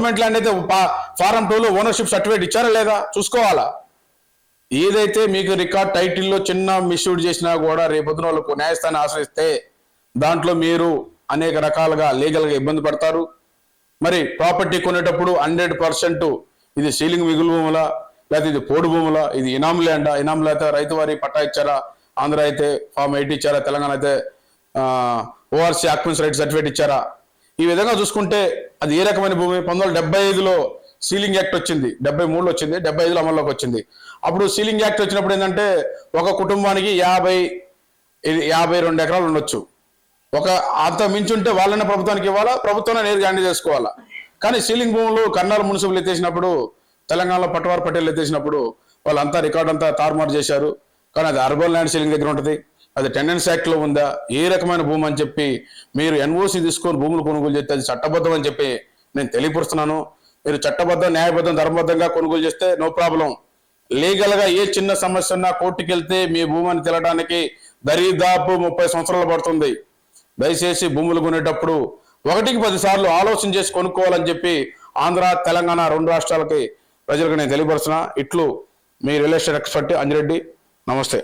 Government land అయితే form 2లో ownership certificate ఇచ్చారా లేదా చూసుకోవాలా. ఏదైతే మీకు రికార్డ్ టైటిల్లో చిన్న మిస్యూడ్ చేసినా కూడా రేపొద్దున వాళ్ళకు న్యాయస్థానాన్ని ఆశ్రయిస్తే దాంట్లో మీరు అనేక రకాలుగా లీగల్గా ఇబ్బంది పడతారు. మరి ప్రాపర్టీ కొనేటప్పుడు 100% ఇది సీలింగ్ మిగులు భూములా, లేకపోతే ఇది పోడు భూములా, ఇది ఇనాం ల్యాండా, ఇనాంలో అయితే రైతు వారి పట్టా ఇచ్చారా, ఆంధ్ర అయితే ఫామ్ 8 ఇచ్చారా, తెలంగాణ అయితే ఓఆర్సీ ఆక్యుపెన్సీ రైట్ సర్టిఫికేట్ ఇచ్చారా, ఈ విధంగా చూసుకుంటే అది ఏ రకమైన భూమి. 1975లో సీలింగ్ యాక్ట్ వచ్చింది, 73లో వచ్చింది, 75లో అమల్లోకి వచ్చింది. అప్పుడు సీలింగ్ యాక్ట్ వచ్చినప్పుడు ఏంటంటే ఒక కుటుంబానికి 52 ఎకరాలు ఉండొచ్చు. ఒక అంత మించుంటే వాళ్ళని ప్రభుత్వానికి ఇవ్వాలా, ప్రభుత్వాన్ని నేరుగా హ్యాండిల్ చేసుకోవాలా. కానీ సీలింగ్ భూములు కర్నూలు మున్సిపల్ ఎత్తేసినప్పుడు, తెలంగాణలో పట్వార్ పటేల్ ఎత్తేసినప్పుడు వాళ్ళంతా రికార్డు అంతా తారుమారు చేశారు. కానీ అది అర్బన్ ల్యాండ్ సీలింగ్ దగ్గర ఉంటుంది, అది టెండెన్స్ యాక్ట్లో ఉందా, ఏ రకమైన భూమి అని చెప్పి మీరు ఎన్ఓసి తీసుకొని భూములు కొనుగోలు చేస్తే అది చట్టబద్ధం అని చెప్పి నేను తెలియపరుస్తున్నాను. మీరు చట్టబద్ధం, న్యాయబద్ధం, ధర్మబద్ధంగా కొనుగోలు చేస్తే నో ప్రాబ్లం. లీగల్గా ఏ చిన్న సమస్య ఉన్నా కోర్టుకి వెళ్తే మీ భూమిని తెలడానికి దరిదాపు 30 సంవత్సరాలు పడుతుంది. దయచేసి భూములు కొనేటప్పుడు 1కి 10 సార్లు ఆలోచన చేసి కొనుక్కోవాలని చెప్పి ఆంధ్ర, తెలంగాణ 2 రాష్ట్రాలకి ప్రజలకు నేను తెలియపరుస్తున్నా. ఇట్లు మీ రియల్ ఎస్టేట్ ఎక్స్పర్ట్ అంజిరెడ్డి. నమస్తే.